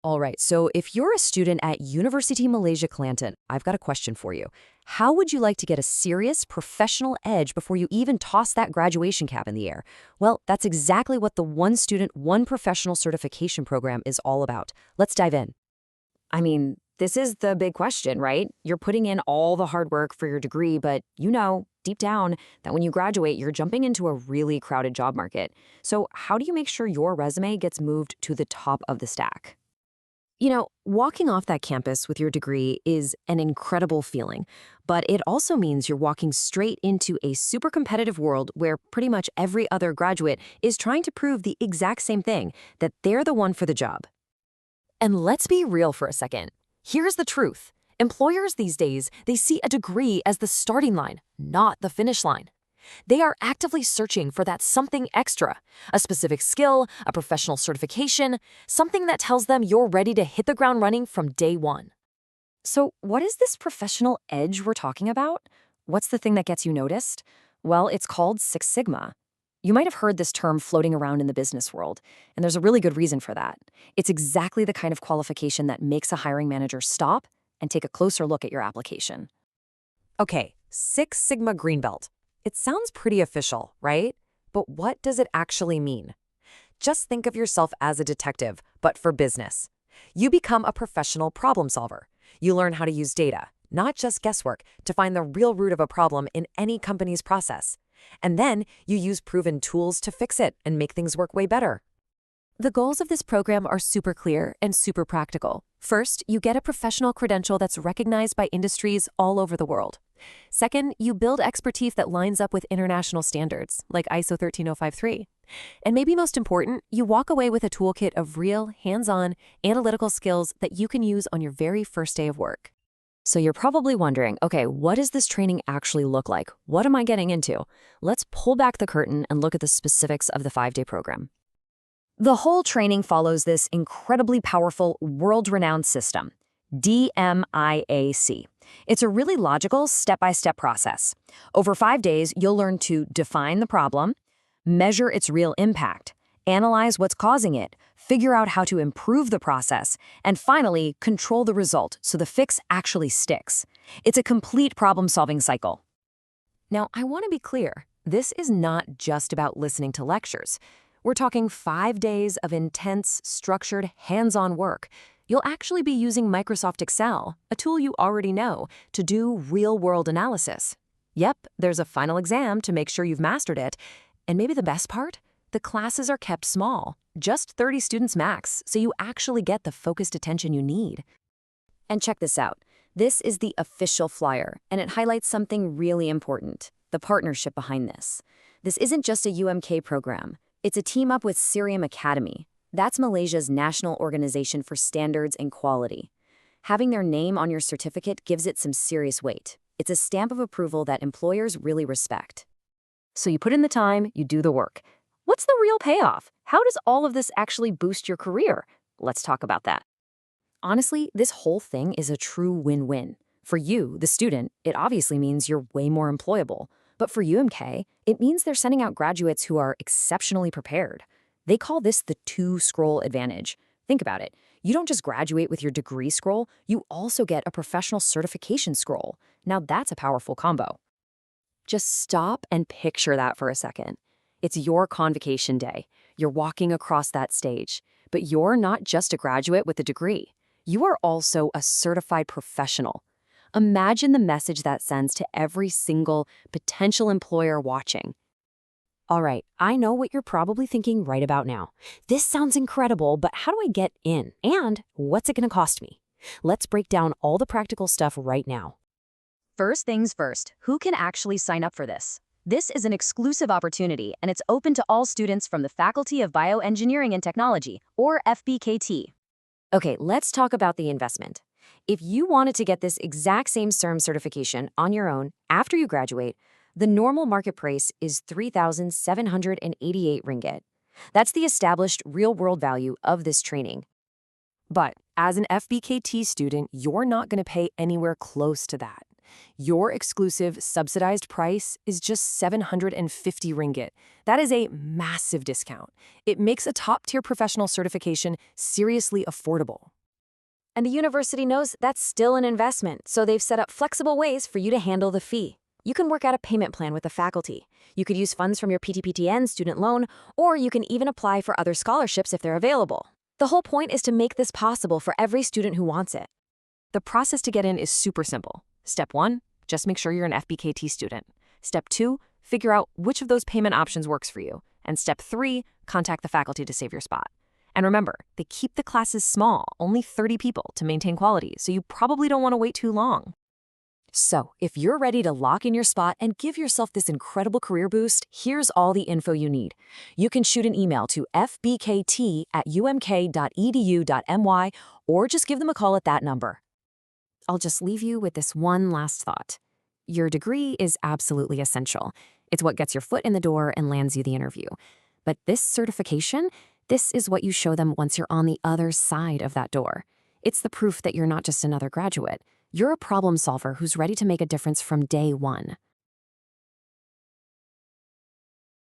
All right, so if you're a student at University Malaysia Kelantan, I've got a question for you. How would you like to get a serious professional edge before you even toss that graduation cap in the air? Well, that's exactly what the One Student, One Professional certification program is all about. Let's dive in. I mean, this is the big question, right? You're putting in all the hard work for your degree, but you know, deep down, that when you graduate, you're jumping into a really crowded job market. So how do you make sure your resume gets moved to the top of the stack? Walking off that campus with your degree is an incredible feeling, but it also means you're walking straight into a super competitive world where pretty much every other graduate is trying to prove the exact same thing, that they're the one for the job. And let's be real for a second. Here's the truth. Employers these days, they see a degree as the starting line, not the finish line. They are actively searching for that something extra, a specific skill, a professional certification, something that tells them you're ready to hit the ground running from day one. So, what is this professional edge we're talking about? What's the thing that gets you noticed? Well, it's called Six Sigma. You might have heard this term floating around in the business world, and there's a really good reason for that. It's exactly the kind of qualification that makes a hiring manager stop and take a closer look at your application. Okay, Six Sigma Green Belt. It sounds pretty official, right? But what does it actually mean? Just think of yourself as a detective, but for business. You become a professional problem solver. You learn how to use data, not just guesswork, to find the real root of a problem in any company's process. And then you use proven tools to fix it and make things work way better. The goals of this program are super clear and super practical. First, you get a professional credential that's recognized by industries all over the world. Second, you build expertise that lines up with international standards, like ISO 13053. And maybe most important, you walk away with a toolkit of real, hands-on, analytical skills that you can use on your very first day of work. So you're probably wondering, okay, what does this training actually look like? What am I getting into? Let's pull back the curtain and look at the specifics of the 5-day program. The whole training follows this incredibly powerful, world-renowned system, DMIAC. It's a really logical, step-by-step process. Over 5 days, you'll learn to define the problem, measure its real impact, analyze what's causing it, figure out how to improve the process, and finally, control the result so the fix actually sticks. It's a complete problem-solving cycle. Now, I want to be clear. This is not just about listening to lectures. We're talking 5 days of intense, structured, hands-on work. You'll actually be using Microsoft Excel, a tool you already know, to do real-world analysis. Yep, there's a final exam to make sure you've mastered it. And maybe the best part? The classes are kept small, just 30 students max, so you actually get the focused attention you need. And check this out. This is the official flyer, and it highlights something really important, the partnership behind this. This isn't just a UMK program. It's a team up with Cerium Academy. That's Malaysia's national organization for standards and quality. Having their name on your certificate gives it some serious weight. It's a stamp of approval that employers really respect. So you put in the time, you do the work. What's the real payoff? How does all of this actually boost your career? Let's talk about that. Honestly, this whole thing is a true win-win. For you, the student, it obviously means you're way more employable. But for UMK, it means they're sending out graduates who are exceptionally prepared. They call this the two-scroll advantage. Think about it. You don't just graduate with your degree scroll, you also get a professional certification scroll. Now that's a powerful combo. Just stop and picture that for a second. It's your convocation day. You're walking across that stage. But you're not just a graduate with a degree. You are also a certified professional. Imagine the message that sends to every single potential employer watching. All right, I know what you're probably thinking right about now. This sounds incredible, but how do I get in? And what's it going to cost me? Let's break down all the practical stuff right now. First things first, who can actually sign up for this? This is an exclusive opportunity, and it's open to all students from the Faculty of Bioengineering and Technology, or FBKT. Okay, let's talk about the investment. If you wanted to get this exact same CERM certification on your own after you graduate, the normal market price is 3,788 ringgit. That's the established real-world value of this training. But as an FBKT student, you're not going to pay anywhere close to that. Your exclusive subsidized price is just 750 ringgit. That is a massive discount. It makes a top-tier professional certification seriously affordable. And the university knows that's still an investment, so they've set up flexible ways for you to handle the fee. You can work out a payment plan with the faculty. You could use funds from your PTPTN student loan, or you can even apply for other scholarships if they're available. The whole point is to make this possible for every student who wants it. The process to get in is super simple. Step 1, just make sure you're an FBKT student. Step 2, figure out which of those payment options works for you. And Step 3, contact the faculty to save your spot. And remember, they keep the classes small, only 30 people, to maintain quality, so you probably don't want to wait too long. So, if you're ready to lock in your spot and give yourself this incredible career boost, here's all the info you need. You can shoot an email to fbkt@umk.edu.my or just give them a call at that number. I'll just leave you with this one last thought. Your degree is absolutely essential. It's what gets your foot in the door and lands you the interview. But this certification, this is what you show them once you're on the other side of that door. It's the proof that you're not just another graduate. You're a problem solver who's ready to make a difference from day one.